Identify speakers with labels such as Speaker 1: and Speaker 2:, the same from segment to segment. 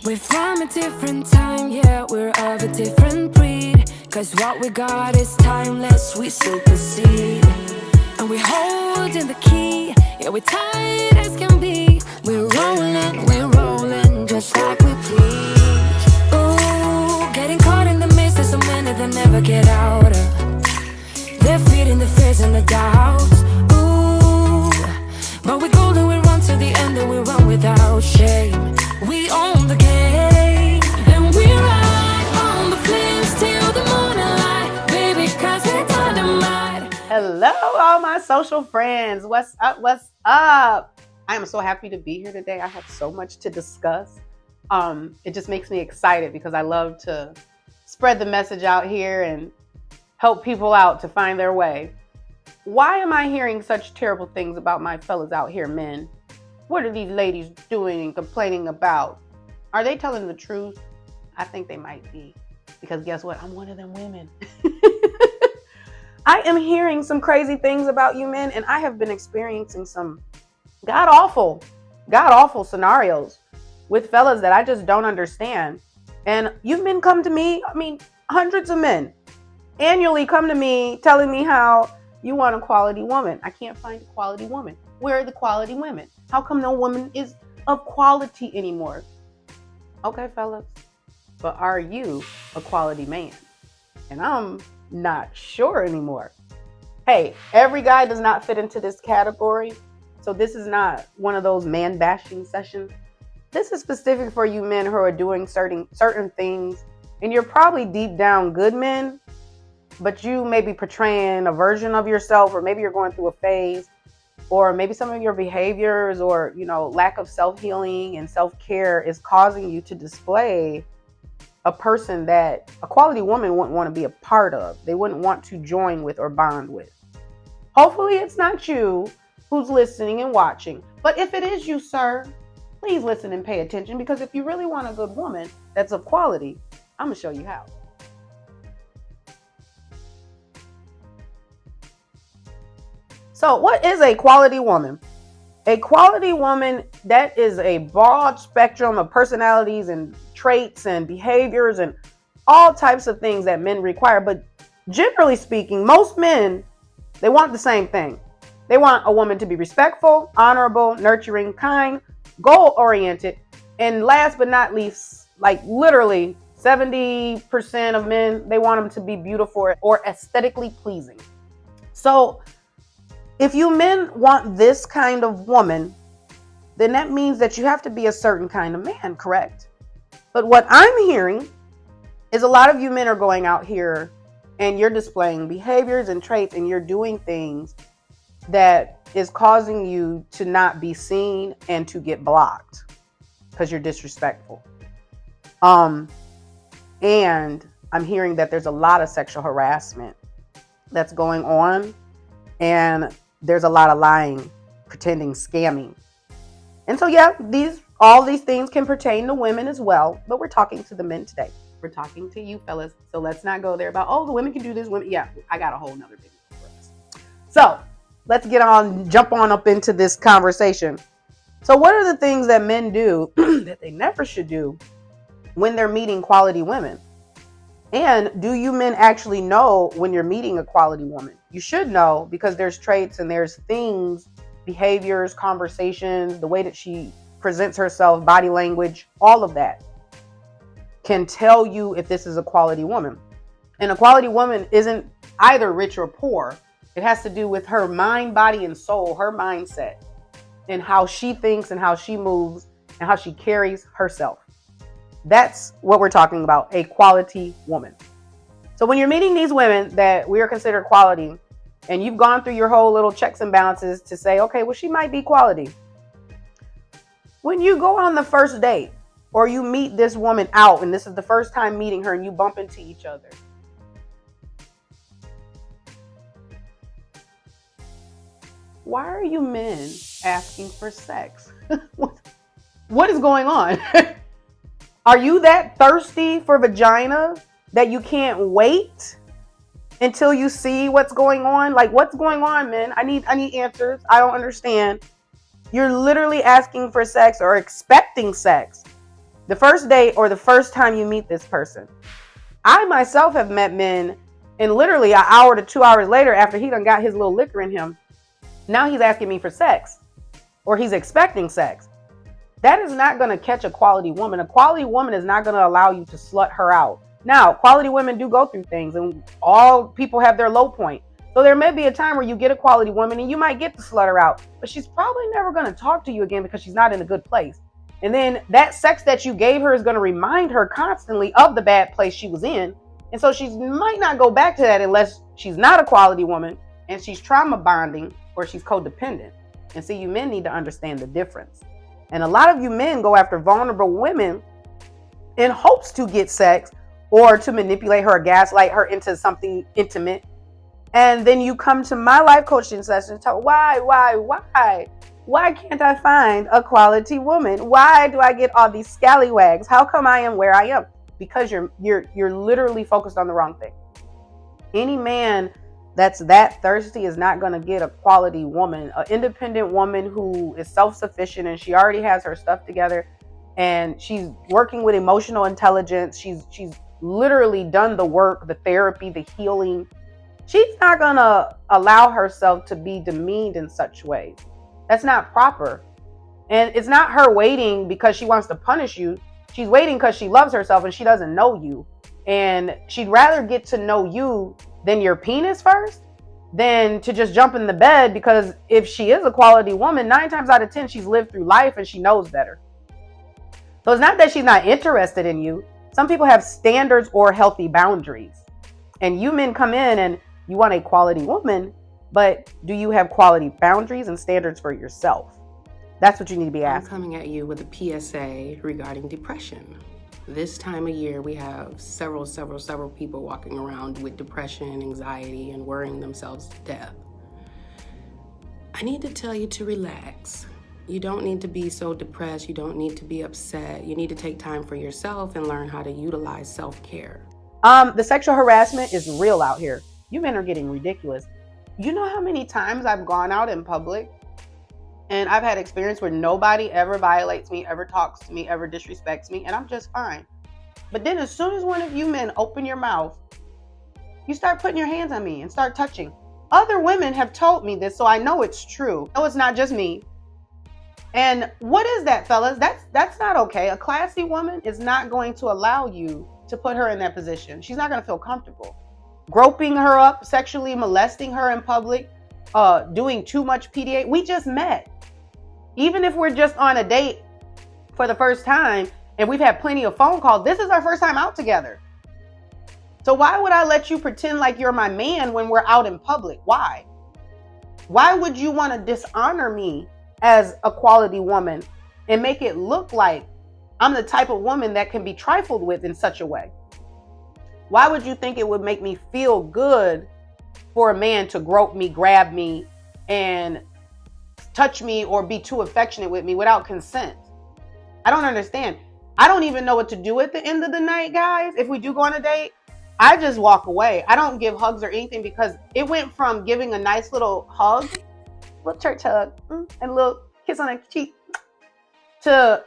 Speaker 1: We're from a different time, yeah, we're of a different breed. Cause what we got is timeless, we supersede. And we're holding the key, yeah, we're tight as can be. We're rolling, just like we please. Ooh, getting caught in the mist, there's so many that never get out of. They're feeding the fears and the doubts. Ooh, but we're golden, we run to the end and we run without shame. We own the game, and we ride on the flames till the morning light, baby, cause we're dynamite.
Speaker 2: Hello, all my social friends. What's up? What's up? I am so happy to be here today. I have so much to discuss. It just makes me excited because I love to spread the message out here and help people out to find their way. Why am I hearing such terrible things about my fellas out here, men? What are these ladies doing and complaining about? Are they telling the truth? I think they might be. Because guess what? I'm one of them women. I am hearing some crazy things about you men, and I have been experiencing some god-awful scenarios with fellas that I just don't understand. And you men come to me, hundreds of men annually come to me telling me how you want a quality woman. I can't find a quality woman. Where are the quality women? How come no woman is of quality anymore? Okay, fellas, but are you a quality man? And I'm not sure anymore. Hey, every guy does not fit into this category. So this is not one of those man bashing sessions. This is specific for you men who are doing certain things. And you're probably deep down good men, but you may be portraying a version of yourself, or maybe you're going through a phase, or maybe some of your behaviors or, lack of self-healing and self-care is causing you to display a person that a quality woman wouldn't want to be a part of. They wouldn't want to join with or bond with. Hopefully it's not you who's listening and watching. But if it is you, sir, please listen and pay attention, because if you really want a good woman that's of quality, I'm going to show you how. So what is a quality woman? A quality woman, that is a broad spectrum of personalities and traits and behaviors and all types of things that men require. But generally speaking, most men, they want the same thing. They want a woman to be respectful, honorable, nurturing, kind, goal-oriented, and last but not least, like literally 70% of men, they want them to be beautiful or aesthetically pleasing. So if you men want this kind of woman, then that means that you have to be a certain kind of man, correct? But what I'm hearing is a lot of you men are going out here and you're displaying behaviors and traits, and you're doing things that is causing you to not be seen and to get blocked because you're disrespectful. And I'm hearing that there's a lot of sexual harassment that's going on, and there's a lot of lying, pretending, scamming. And so, yeah, all these things can pertain to women as well, but we're talking to the men today. We're talking to you fellas. So let's not go there about, the women can do this. Yeah, I got a whole nother video for us. So let's jump on up into this conversation. So what are the things that men do that they never should do when they're meeting quality women? And do you men actually know when you're meeting a quality woman? You should know, because there's traits and there's things, behaviors, conversations, the way that she presents herself, body language, all of that can tell you if this is a quality woman. And a quality woman isn't either rich or poor. It has to do with her mind, body, and soul, her mindset, and how she thinks and how she moves and how she carries herself. That's what we're talking about, a quality woman. So when you're meeting these women that we are considered quality, and you've gone through your whole little checks and balances to say, okay, well, she might be quality. When you go on the first date, or you meet this woman out, and this is the first time meeting her, and you bump into each other, why are you men asking for sex? What is going on? Are you that thirsty for vagina that you can't wait until you see what's going on? Like, what's going on, man? I need answers. I don't understand. You're literally asking for sex or expecting sex the first date or the first time you meet this person. I myself have met men, and literally an hour to 2 hours later, after he done got his little liquor in him, now he's asking me for sex, or he's expecting sex. That is not going to catch a quality woman. A quality woman is not going to allow you to slut her out. Now, quality women do go through things, and all people have their low point. So there may be a time where you get a quality woman and you might get to slut her out, but she's probably never going to talk to you again because she's not in a good place. And then that sex that you gave her is going to remind her constantly of the bad place she was in. And so she might not go back to that unless she's not a quality woman and she's trauma bonding or she's codependent. And so you men need to understand the difference. And a lot of you men go after vulnerable women in hopes to get sex or to manipulate her or gaslight her into something intimate. And then you come to my life coaching session and talk, why can't I find a quality woman? Why do I get all these scallywags? How come I am where I am? Because you're literally focused on the wrong thing. Any man that's that thirsty is not going to get a quality woman, an independent woman who is self-sufficient and she already has her stuff together and she's working with emotional intelligence. She's literally done the work, the therapy, the healing. She's not going to allow herself to be demeaned in such ways. That's not proper. And it's not her waiting because she wants to punish you. She's waiting because she loves herself and she doesn't know you. And she'd rather get to know you than your penis first than to just jump in the bed, because if she is a quality woman, 9 times out of 10, she's lived through life and she knows better. So it's not that she's not interested in you. Some people have standards or healthy boundaries. And you men come in and you want a quality woman, but do you have quality boundaries and standards for yourself? That's what you need to be asking.
Speaker 3: I'm coming at you with a PSA regarding depression. This time of year, we have several people walking around with depression, anxiety, and worrying themselves to death. I need to tell you to relax. You don't need to be so depressed. You don't need to be upset. You need to take time for yourself and learn how to utilize self-care.
Speaker 2: The sexual harassment is real out here. You men are getting ridiculous. You know how many times I've gone out in public and I've had experience where nobody ever violates me, ever talks to me, ever disrespects me, and I'm just fine. But then as soon as one of you men open your mouth, you start putting your hands on me and start touching. Other women have told me this, so I know it's true. No, it's not just me. And what is that, fellas? That's not okay. A classy woman is not going to allow you to put her in that position. She's not going to feel comfortable. Groping her up, sexually molesting her in public, doing too much PDA. We just met. Even if we're just on a date for the first time and we've had plenty of phone calls, this is our first time out together. So why would I let you pretend like you're my man when we're out in public? Why? Why would you want to dishonor me as a quality woman and make it look like I'm the type of woman that can be trifled with in such a way? Why would you think it would make me feel good for a man to grope me, grab me, and touch me or be too affectionate with me without consent? I don't understand. I don't even know what to do at the end of the night, guys. If we do go on a date, I just walk away. I don't give hugs or anything because it went from giving a nice little hug, little church hug, and a little kiss on the cheek, to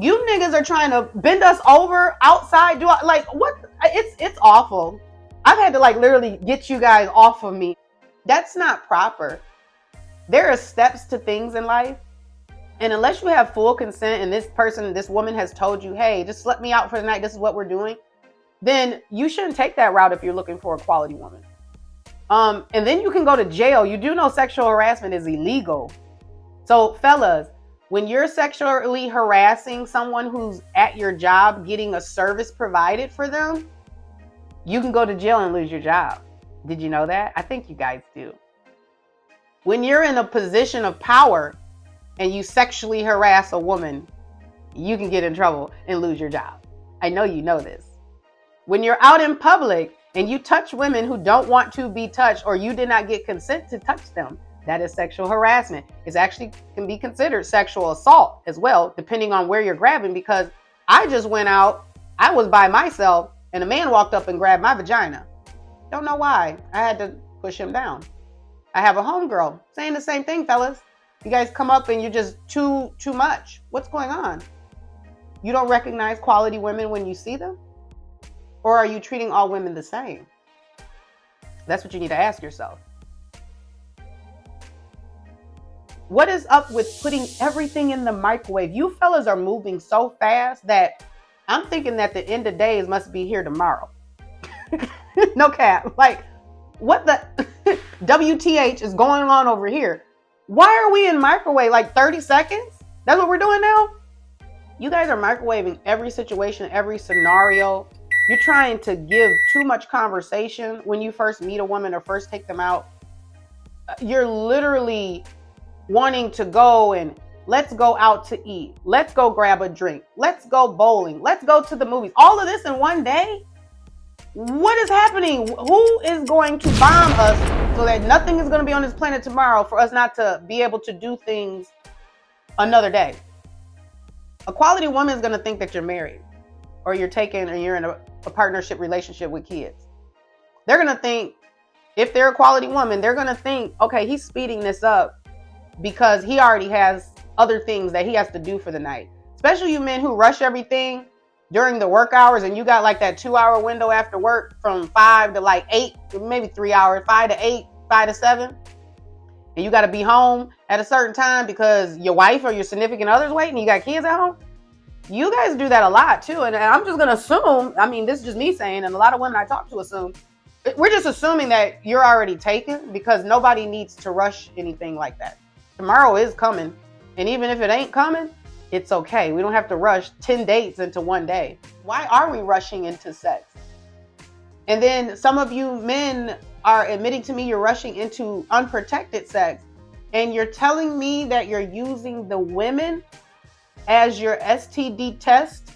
Speaker 2: you niggas are trying to bend us over outside. What? It's awful. I've had to literally get you guys off of me. That's not proper. There are steps to things in life. And unless you have full consent and this woman has told you, hey, just let me out for the night, this is what we're doing, then you shouldn't take that route if you're looking for a quality woman. And then you can go to jail. You do know sexual harassment is illegal. So fellas, when you're sexually harassing someone who's at your job getting a service provided for them, you can go to jail and lose your job. Did you know that? I think you guys do. When you're in a position of power and you sexually harass a woman, you can get in trouble and lose your job. I know you know this. When you're out in public and you touch women who don't want to be touched or you did not get consent to touch them, that is sexual harassment. It actually can be considered sexual assault as well, depending on where you're grabbing, because I just went out, I was by myself, and a man walked up and grabbed my vagina. Don't know why. I had to push him down. I have a homegirl saying the same thing, fellas. You guys come up and you're just too much. What's going on? You don't recognize quality women when you see them? Or are you treating all women the same? That's what you need to ask yourself. What is up with putting everything in the microwave? You fellas are moving so fast that I'm thinking that the end of days must be here tomorrow. No cap. Like, what the WTH is going on over here? Why are we in microwave like 30 seconds? That's what we're doing now? You guys are microwaving every situation, every scenario. You're trying to give too much conversation when you first meet a woman or first take them out. You're literally wanting to go and let's go out to eat. Let's go grab a drink. Let's go bowling. Let's go to the movies. All of this in one day? What is happening? Who is going to bomb us so that nothing is going to be on this planet tomorrow for us not to be able to do things another day? A quality woman is going to think that you're married or you're in a partnership relationship with kids. They're going to think, if they're a quality woman, they're going to think, okay, he's speeding this up because he already has other things that he has to do for the night. Especially you men who rush everything during the work hours and you got like that 2-hour window after work from 5 to like 8, maybe 3 hours, 5 to 8, 5 to 7. And you got to be home at a certain time because your wife or your significant other's waiting and you got kids at home. You guys do that a lot too. And I'm just going to assume, I mean, this is just me saying, and a lot of women I talk to assume, we're just assuming that you're already taken because nobody needs to rush anything like that. Tomorrow is coming. And even if it ain't coming, it's okay. We don't have to rush 10 dates into one day. Why are we rushing into sex? And then some of you men are admitting to me you're rushing into unprotected sex. And you're telling me that you're using the women as your STD test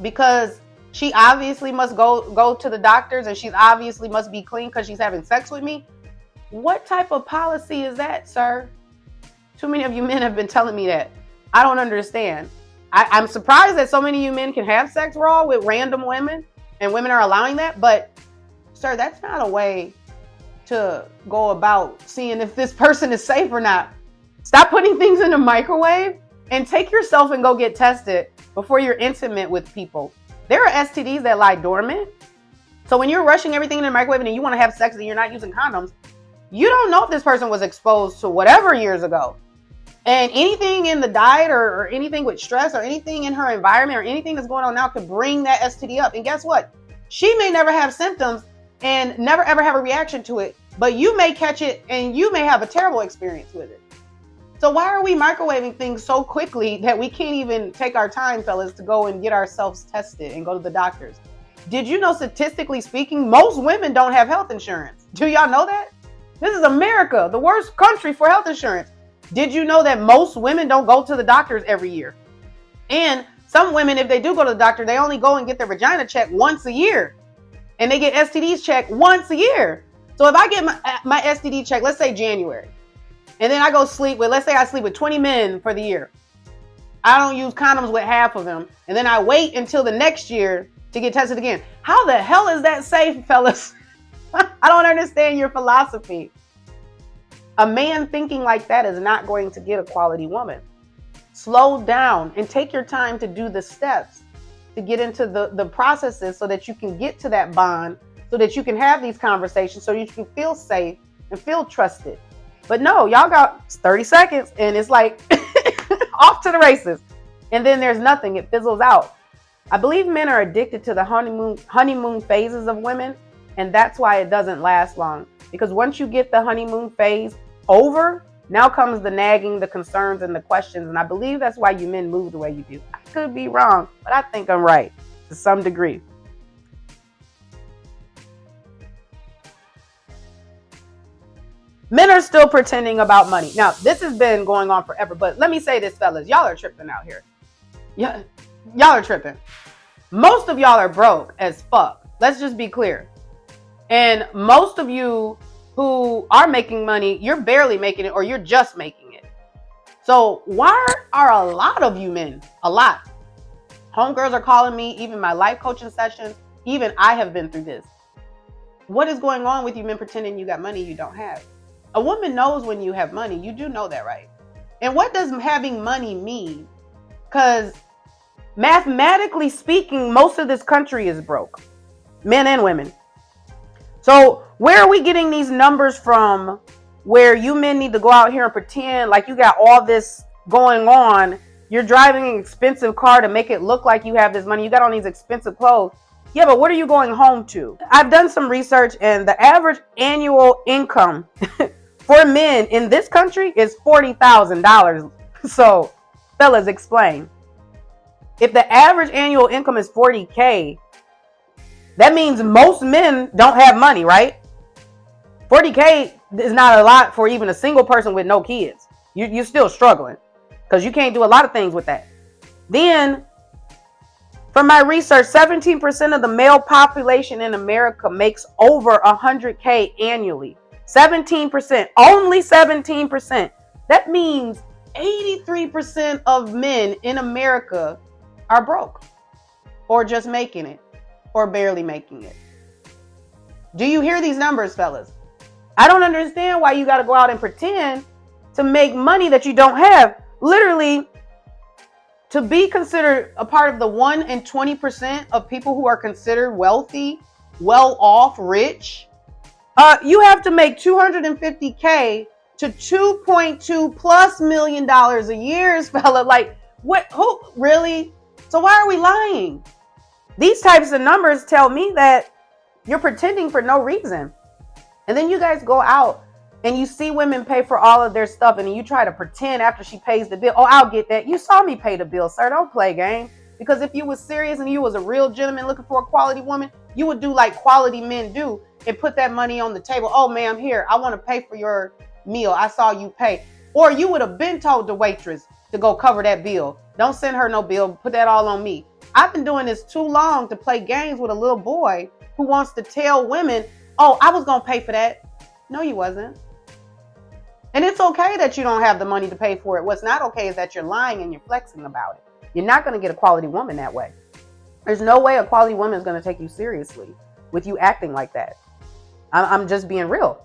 Speaker 2: because she obviously must go to the doctors and she obviously must be clean because she's having sex with me. What type of policy is that, sir? Too many of you men have been telling me that. I don't understand. I'm surprised that so many of you men can have sex raw with random women and women are allowing that. But, sir, that's not a way to go about seeing if this person is safe or not. Stop putting things in the microwave and take yourself and go get tested before you're intimate with people. There are STDs that lie dormant. So when you're rushing everything in the microwave and you want to have sex and you're not using condoms, you don't know if this person was exposed to whatever years ago. And anything in the diet or anything with stress or anything in her environment or anything that's going on now could bring that STD up. And guess what? She may never have symptoms and never ever have a reaction to it, but you may catch it and you may have a terrible experience with it. So why are we microwaving things so quickly that we can't even take our time, fellas, to go and get ourselves tested and go to the doctors? Did you know, statistically speaking, most women don't have health insurance? Do y'all know that? This is America, the worst country for health insurance. Did you know that most women don't go to the doctors every year? And some women, if they do go to the doctor, they only go and get their vagina checked once a year. And they get STDs checked once a year. So if I get my STD check, let's say January, and then I go sleep with, let's say I sleep with 20 men for the year. I don't use condoms with half of them. And then I wait until the next year to get tested again. How the hell is that safe, fellas? I don't understand your philosophy. A man thinking like that is not going to get a quality woman. Slow down and take your time to do the steps to get into the processes so that you can get to that bond, so that you can have these conversations, so you can feel safe and feel trusted. But no, y'all got 30 seconds and it's like off to the races. And then there's nothing. It fizzles out. I believe men are addicted to the honeymoon phases of women. And that's why it doesn't last long. Because once you get the honeymoon phase over, now comes the nagging, the concerns, and the questions. And I believe that's why you men move the way you do. I could be wrong, but I think I'm right to some degree. Men are still pretending about money. Now, this has been going on forever, but let me say this, fellas. Y'all are tripping out here. Yeah, y'all are tripping. Most of y'all are broke as fuck. Let's just be clear. And most of you who are making money, you're barely making it or you're just making it. So why are a lot of you men, a lot, homegirls are calling me, even my life coaching sessions, even I have been through this. What is going on with you men pretending you got money you don't have? A woman knows when you have money. You do know that, right? And what does having money mean? Because Mathematically speaking, most of this country is broke. Men and women. So where are we getting these numbers from where you men need to go out here and pretend like you got all this going on? You're driving an expensive car to make it look like you have this money. You got on these expensive clothes. Yeah, but what are you going home to? I've done some research, and the average annual income for men in this country is $40,000. So, fellas, explain. If the average annual income is $40K, that means most men don't have money, right? $40K is not a lot for even a single person with no kids. You're still struggling because you can't do a lot of things with that. Then, from my research, 17% of the male population in America makes over $100K annually. 17%, only 17%. That means 83% of men in America are broke or just making it or barely making it. Do you hear these numbers, fellas? I don't understand why you got to go out and pretend to make money that you don't have. Literally, to be considered a part of the 1 and 20% of people who are considered wealthy, well off, rich, you have to make $250K to $2.2+ million a year, fella. Like, what? Who really? So why are we lying? These types of numbers tell me that you're pretending for no reason. And then you guys go out and you see women pay for all of their stuff, and you try to pretend after she pays the bill, oh, I'll get that. You saw me pay the bill, sir. Don't play game. Because if you was serious and you was a real gentleman looking for a quality woman, you would do like quality men do and put that money on the table. Oh, ma'am, here, I want to pay for your meal. I saw you pay. Or you would have been told the waitress to go cover that bill. Don't send her no bill. Put that all on me. I've been doing this too long to play games with a little boy who wants to tell women, oh, I was going to pay for that. No, you wasn't. And it's okay that you don't have the money to pay for it. What's not okay is that you're lying and you're flexing about it. You're not going to get a quality woman that way. There's no way a quality woman is going to take you seriously with you acting like that. I'm just being real.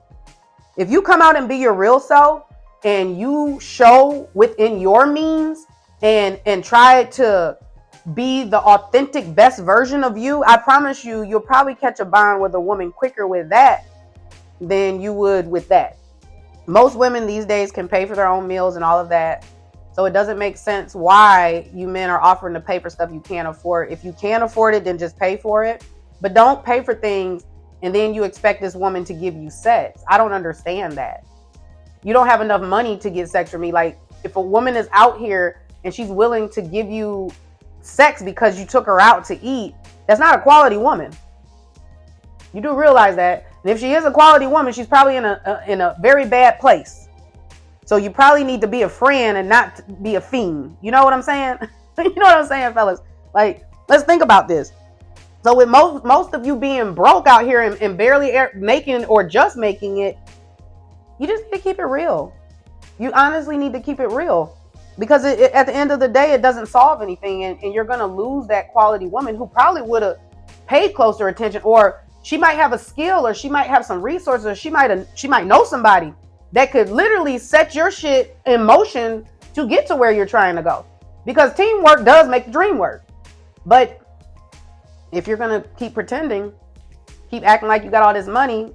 Speaker 2: If you come out and be your real self and you show within your means and try to be the authentic best version of you, I promise you, you'll probably catch a bond with a woman quicker with that than you would with that. Most women these days can pay for their own meals and all of that. So it doesn't make sense why you men are offering to pay for stuff you can't afford. If you can't afford it, then just pay for it. But don't pay for things and then you expect this woman to give you sex. I don't understand that. You don't have enough money to get sex from me. Like, if a woman is out here and she's willing to give you sex because you took her out to eat, that's not a quality woman. You do realize that. And if she is a quality woman, she's probably in a very bad place. So you probably need to be a friend and not be a fiend. You know what I'm saying? You know what I'm saying, fellas? Like, let's think about this. So with most of you being broke out here and barely making or just making it, you just need to keep it real. You honestly need to keep it real. Because at the end of the day, it doesn't solve anything. And you're going to lose that quality woman who probably would have paid closer attention, or she might have a skill, or she might have some resources, or she might know somebody that could literally set your shit in motion to get to where you're trying to go. Because teamwork does make the dream work. But if you're going to keep pretending, keep acting like you got all this money,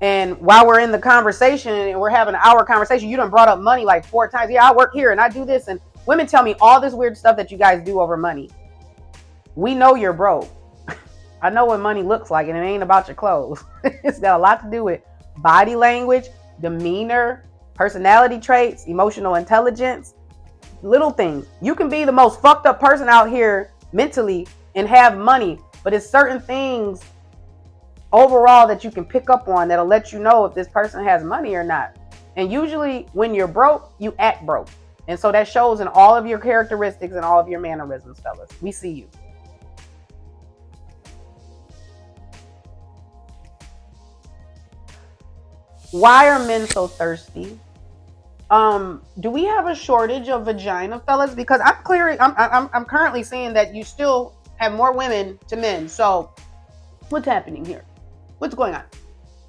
Speaker 2: and while we're in the conversation and we're having an hour conversation, you done brought up money like 4 times. Yeah, I work here and I do this. And women tell me all this weird stuff that you guys do over money. We know you're broke. I know what money looks like, and it ain't about your clothes. It's got a lot to do with body language, demeanor, personality traits, emotional intelligence, little things. You can be the most fucked up person out here mentally and have money, but it's certain things overall that you can pick up on that'll let you know if this person has money or not. And usually when you're broke, you act broke. And so that shows in all of your characteristics and all of your mannerisms, fellas. We see you. Why are men so thirsty? Do we have a shortage of vagina, fellas? Because I'm currently seeing that you still have more women to men. So what's happening here? What's going on?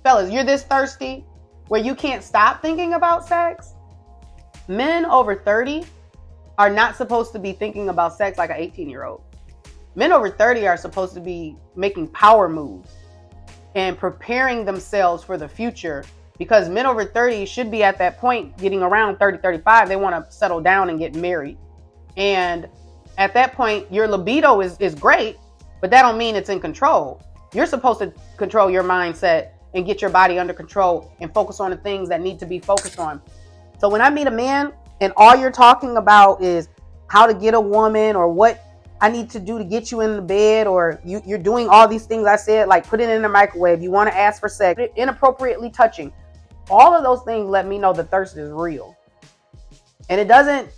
Speaker 2: Fellas, you're this thirsty where you can't stop thinking about sex? Men over 30 are not supposed to be thinking about sex like an 18-year-old. Men over 30 are supposed to be making power moves and preparing themselves for the future, because men over 30 should be at that point getting around 30, 35. They want to settle down and get married. And at that point, your libido is great, but that don't mean it's in control. You're supposed to control your mindset and get your body under control and focus on the things that need to be focused on. So when I meet a man and all you're talking about is how to get a woman or what I need to do to get you in the bed, or you're doing all these things I said, like put it in the microwave, you want to ask for sex, inappropriately touching, all of those things let me know the thirst is real. And it doesn't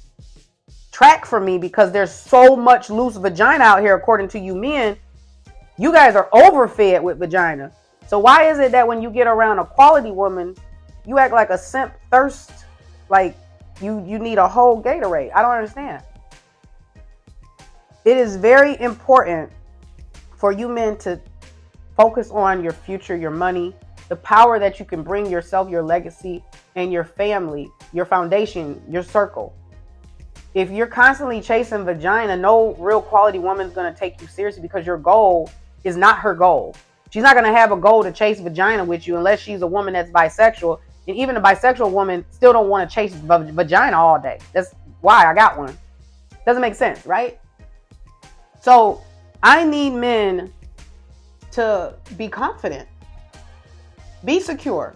Speaker 2: track for me because there's so much loose vagina out here, according to you men. You guys are overfed with vagina. So why is it that when you get around a quality woman, you act like a simp thirst, like you need a whole Gatorade? I don't understand. It is very important for you men to focus on your future, your money, the power that you can bring yourself, your legacy, and your family, your foundation, your circle. If you're constantly chasing vagina, no real quality woman's going to take you seriously, because your goal is not her goal. She's not going to have a goal to chase vagina with you unless she's a woman that's bisexual. And even a bisexual woman still don't want to chase vagina all day. That's why I got one. Doesn't make sense, right? So I need men to be confident, be secure,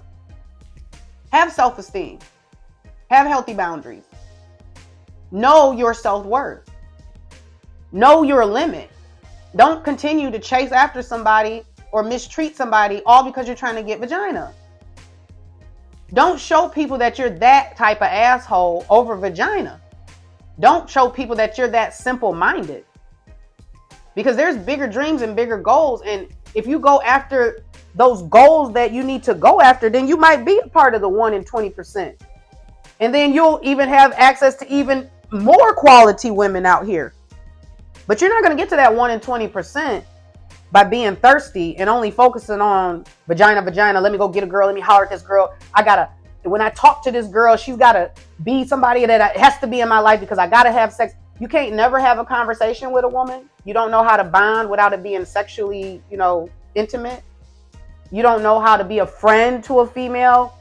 Speaker 2: have self-esteem, have healthy boundaries, know your self-worth, know your limit. Don't continue to chase after somebody or mistreat somebody all because you're trying to get vagina. Don't show people that you're that type of asshole over vagina. Don't show people that you're that simple-minded, because there's bigger dreams and bigger goals. And if you go after those goals that you need to go after, then you might be a part of the 1 in 20%. And then you'll even have access to even more quality women out here. But you're not going to get to that 1 in 20% by being thirsty and only focusing on vagina. Let me go get a girl. Let me holler at this girl. When I talk to this girl, she's got to be somebody that has to be in my life because I got to have sex. You can't never have a conversation with a woman. You don't know how to bond without it being sexually, intimate. You don't know how to be a friend to a female.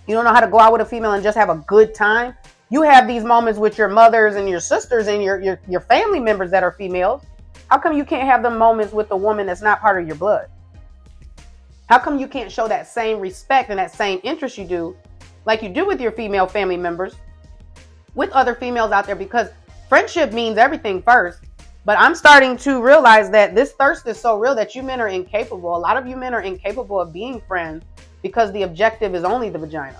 Speaker 2: You don't know how to go out with a female and just have a good time. You have these moments with your mothers and your sisters and your family members that are females. How come you can't have them moments with a woman that's not part of your blood? How come you can't show that same respect and that same interest you do, like you do with your female family members, with other females out there? Because friendship means everything first. But I'm starting to realize that this thirst is so real that you men are incapable. A lot of you men are incapable of being friends because the objective is only the vagina.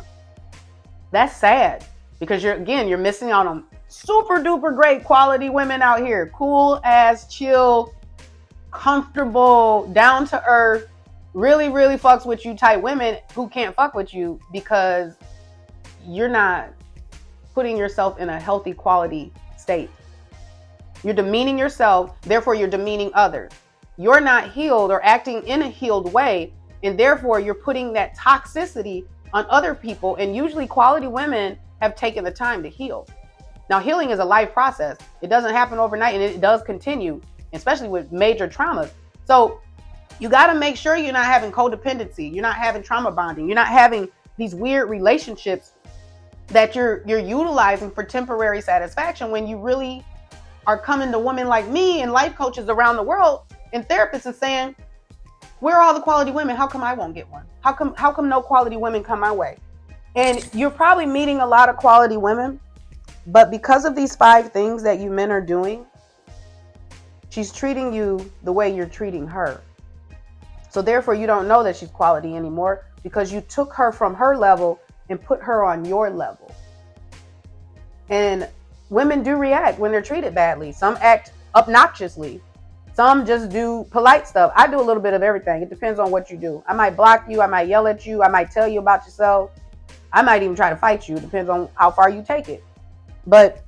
Speaker 2: That's sad, because you're missing out on super duper great quality women out here. Cool as, chill, comfortable, down to earth, really, really fucks with you type women who can't fuck with you because you're not putting yourself in a healthy quality state. You're demeaning yourself, therefore you're demeaning others. You're not healed or acting in a healed way, and therefore you're putting that toxicity on other people. And usually quality women have taken the time to heal. Now, healing is a life process. It doesn't happen overnight, and it does continue, especially with major traumas. So you got to make sure you're not having codependency. You're not having trauma bonding. You're not having these weird relationships that you're utilizing for temporary satisfaction, when you really are coming to women like me and life coaches around the world and therapists and saying, where are all the quality women? How come I won't get one? How come no quality women come my way? And you're probably meeting a lot of quality women, but because of these 5 things that you men are doing, she's treating you the way you're treating her. So therefore you don't know that she's quality anymore, because you took her from her level and put her on your level. And women do react when they're treated badly. Some act obnoxiously. Some just do polite stuff. I do a little bit of everything. It depends on what you do. I might block you. I might yell at you. I might tell you about yourself. I might even try to fight you. It depends on how far you take it. But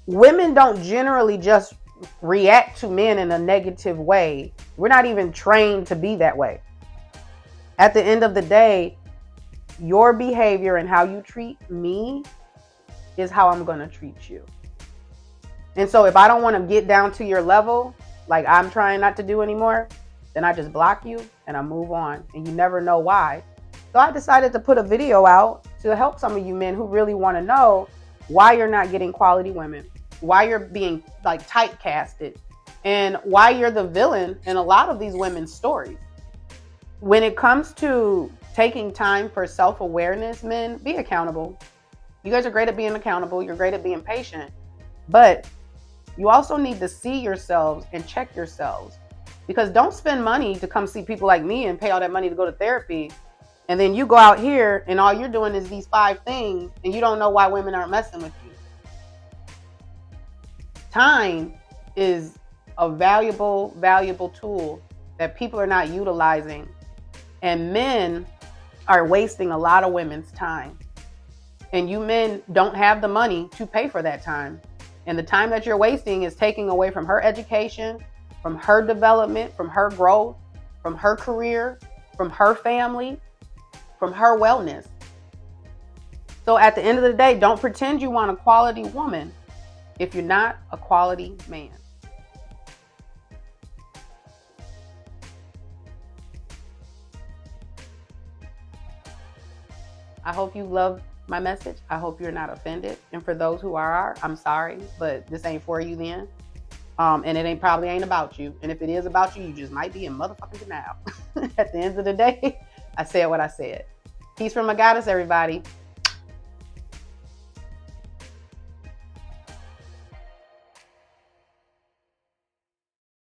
Speaker 2: women don't generally just react to men in a negative way. We're not even trained to be that way. At the end of the day, your behavior and how you treat me is how I'm going to treat you. And so if I don't want to get down to your level, like I'm trying not to do anymore, then I just block you and I move on. And you never know why. So I decided to put a video out to help some of you men who really want to know why you're not getting quality women, why you're being like typecasted, and why you're the villain in a lot of these women's stories. When it comes to taking time for self-awareness, men, be accountable. You guys are great at being accountable. You're great at being patient. But you also need to see yourselves and check yourselves. Because don't spend money to come see people like me and pay all that money to go to therapy. And then you go out here and all you're doing is these 5 things and you don't know why women aren't messing with you. Time is a valuable, valuable tool that people are not utilizing. And men are wasting a lot of women's time. And you men don't have the money to pay for that time. And the time that you're wasting is taking away from her education, from her development, from her growth, from her career, from her family, from her wellness. So at the end of the day, don't pretend you want a quality woman if you're not a quality man. I hope you love my message. I hope you're not offended. And for those who are, I'm sorry, but this ain't for you then. And it probably ain't about you. And if it is about you, you just might be in motherfucking denial. At the end of the day, I said what I said. Peace from a goddess, everybody.